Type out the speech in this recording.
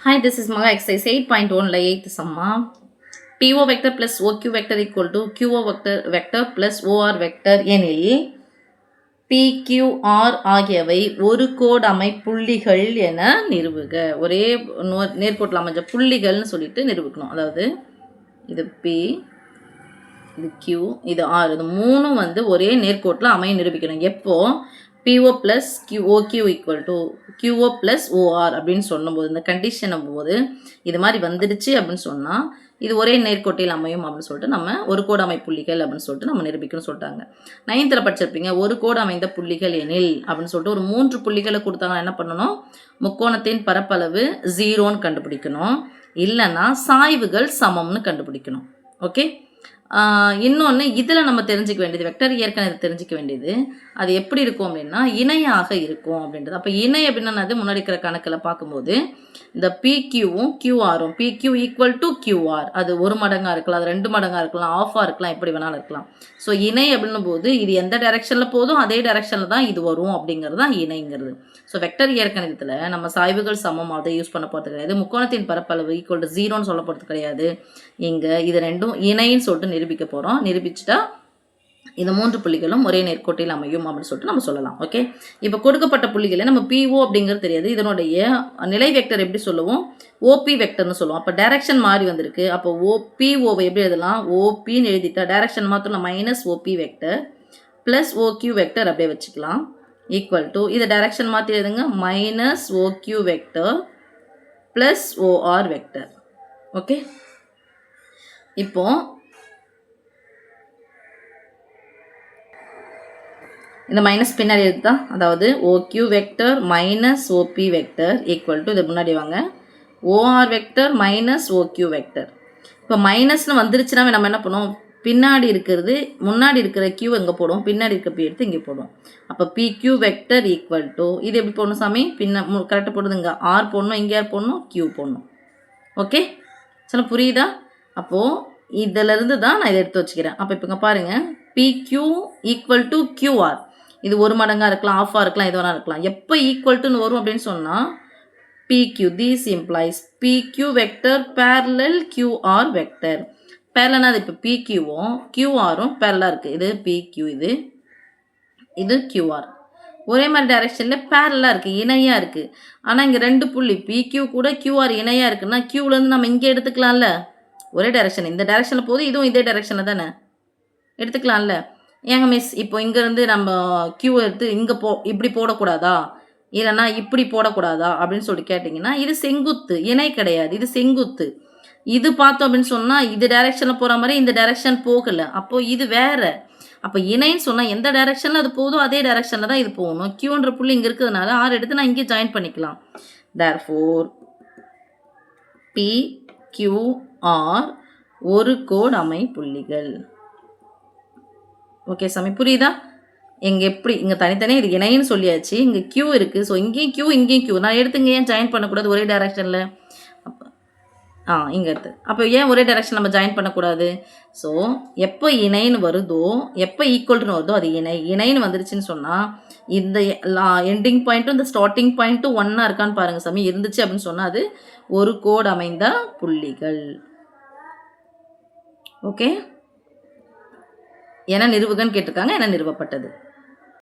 Hi, this is Maga exercise 8.1 8th summa. PO vector plus OQ vector equal to QO vector plus OR vector எனில் PQR ஆகியவை ஒரு கோடு அமைப்புள்ளிகள் என நிறுவுக. ஒரே நேர்கோட்டில் அமைஞ்ச புள்ளிகள்னு சொல்லிட்டு நிரூபிக்கணும். அதாவது இது P, இது Q, இது R, இது மூணும் ஒரே நேர்கோட்டில் அமைய நிரூபிக்கணும். எப்போ PO plus OQ equal to QO plus OR அப்படின்னு சொல்லும்போது இந்த கண்டிஷன் போது இது மாதிரி வந்துடுச்சு அப்படின்னு சொன்னால் இது ஒரே நேர்கோட்டில் அமையும் அப்படின்னு சொல்லிட்டு நம்ம ஒரு கோடு அமைப்புள்ளிகள் அப்படின்னு சொல்லிட்டு நம்ம நிரூபிக்கணும்னு சொல்லிட்டாங்க. 9th படிச்சிருப்பீங்க. ஒரு கோடு அமைந்த புள்ளிகள் எனில் அப்படின்னு சொல்லிட்டு ஒரு 3 புள்ளிகளை கொடுத்தாங்கன்னா என்ன பண்ணணும்? முக்கோணத்தின் பரப்பளவு 0ன்னு கண்டுபிடிக்கணும். இல்லைன்னா சாய்வுகள் சமம்னு கண்டுபிடிக்கணும். ஓகே, இன்னொன்று இதில் நம்ம தெரிஞ்சிக்க வேண்டியது வெக்டர் ஏற்கனவே தெரிஞ்சிக்க வேண்டியது அது எப்படி இருக்கும் அப்படின்னா இணையாக இருக்கும் அப்படின்றது. அப்போ இணை அப்படின்னா அது முன்னாடி இருக்கிற கணக்கில் பார்க்கும்போது இந்த பிக்யூவும் கியூஆரும் பிக்யூ ஈக்குவல் டு கியூஆர் அது 1 மடங்காக இருக்கலாம், அது 2 மடங்காக இருக்கலாம், ஆஃபாக இருக்கலாம், எப்படி வேணாலும் இருக்கலாம். ஸோ இணை அப்படின்னும் போது இது எந்த டைரெக்ஷனில் போதும் அதே டைரெக்ஷனில் தான் இது வரும் அப்படிங்கிறது தான் இணைங்கிறது. ஸோ வெக்டர் இயற்கணிதத்தில் நம்ம சாய்வுகள் சமம் அதை யூஸ் பண்ண போகிறது கிடையாது. முக்கோணத்தின் பரப்பளவு ஈக்குவல் டு 0ன்னு சொல்ல போகிறது கிடையாது. இங்கே இது ரெண்டும் இணைன்னு சொல்லிட்டு நிரூபிக்க போகிறோம். நிரூபிச்சுட்டா இந்த 3 புள்ளிகளும் ஒரே நேர்கோட்டில் அமையும் அப்படின்னு சொல்லிட்டு நம்ம சொல்லலாம். ஓகே, இப்போ கொடுக்கப்பட்ட புள்ளிகளை நம்ம PO அப்படிங்கிறது தெரியாது. இதனுடைய நிலை வெக்டர் எப்படி சொல்லுவோம்? OP வெக்டர்னு சொல்லுவோம். அப்போ டைரக்ஷன் மாறி வந்திருக்கு. அப்போ POவை எப்படி எழுதலாம்? OPன்னு எழுதிட்டா டைரக்ஷன் மாத்திரம் -OP vector plus OQ vector அப்படியே வச்சுக்கலாம். ஈக்குவல் டு இதை டைரக்ஷன் மாற்றி எழுதுங்க -OQ vector plus OR vector. Okay, இப்போ இந்த மைனஸ் பின்னாடி எடுத்தா அதாவது OQ vector -OP vector equal to இது முன்னாடி வாங்க OR வெக்டர் -OQ வெக்டர். இப்போ மைனஸ்னு வந்துருச்சுன்னா நம்ம என்ன பண்ணுவோம்? பின்னாடி இருக்கிறது முன்னாடி இருக்கிற Q எங்கே போடுவோம்? பின்னாடி இருக்க P எடுத்து இங்கே போடுவோம். அப்போ PQ வெக்டர் ஈக்குவல் டு இது எப்படி போடணும் சாமி? கரெக்டாக போடுறது இங்கே R போடணும், இங்கே யார் போடணும்? Q போடணும். ஓகே, சொல்ல புரியுதா? அப்போது இதிலிருந்து தான் நான் இதை எடுத்து வச்சுக்கிறேன். அப்போ இப்போ இங்கே பாருங்கள் PQ ஈக்குவல் டு QR இது 1 மடங்காக இருக்கலாம், ஆஃபாக இருக்கலாம், எது வேணால் இருக்கலாம். எப்போ ஈக்குவல்ட்டுன்னு வரும் அப்படின்னு சொன்னால் PQ this implies PQ vector parallel QR vector. பேரலனா அது இப்போ PQவும் QRும் பேரலாக இருக்குது. இது PQ, இது QR ஒரே மாதிரி டைரெக்ஷனில் பேரலாக இருக்குது, இணையாக இருக்குது. ஆனால் இங்கே 2 புள்ளி PQ கூட QR இணையாக இருக்குன்னா Qலேருந்து நம்ம இங்கே எடுத்துக்கலாம்ல. ஒரே டைரெக்ஷன் இந்த டைரெக்ஷனில் போது இதுவும் இதே டைரெக்ஷனில் தானே எடுத்துக்கலாம்ல. ஏங்க மிஸ் இப்போ இங்கேருந்து நம்ம Q எடுத்து இங்கே இப்படி போடக்கூடாதா இல்லைன்னா இப்படி போடக்கூடாதா அப்படின்னு சொல்லி கேட்டிங்கன்னா இது செங்குத்து, இணை கிடையாது, இது செங்குத்து. இது பார்த்தோம் அப்படின்னு சொன்னால் இது டைரெக்ஷனில் போகிற மாதிரி இந்த டைரெக்ஷன் போகலை. அப்போது இது வேறு. அப்போ இணைன்னு சொன்னால் எந்த டைரெக்ஷனில் அது போதோ அதே டைரெக்ஷனில் தான் இது போகணும். Qன்ற புள்ளி இங்கே இருக்கிறதுனால R எடுத்து நான் இங்கே ஜாயின் பண்ணிக்கலாம். therefore PQR ஒரு கோடு அமைப்புள்ளிகள். ஓகே சாமி, புரியுதா? இங்கே எப்படி இங்கே தனித்தனியாக இது இணைன்னு சொல்லியாச்சு. இங்கே Q இருக்குது. ஸோ இங்கேயும் Q இங்கேயும் Q நான் எடுத்து இங்கே ஏன் ஜாயின் பண்ணக்கூடாது ஒரே டைரெக்ஷனில்? அப்போ இங்கே எடுத்து அப்போ ஏன் ஒரே டைரெக்ஷன் நம்ம ஜாயின் பண்ணக்கூடாது? ஸோ எப்போ இணைன்னு வருதோ எப்போ ஈக்குவல்னு வருதோ அது இணைன்னு வந்துருச்சுன்னு சொன்னால் இந்த எண்டிங் பாயிண்ட்டும் இந்த ஸ்டார்டிங் பாயிண்ட்டும் ஒன்றா இருக்கான்னு பாருங்கள் சாமி. இருந்துச்சு அப்படின்னு சொன்னால் அது ஒரு கோடு அமைந்த புள்ளிகள். ஓகே, என நிறுவுகன்னு கேட்டிருக்காங்க, என நிறுவப்பட்டது.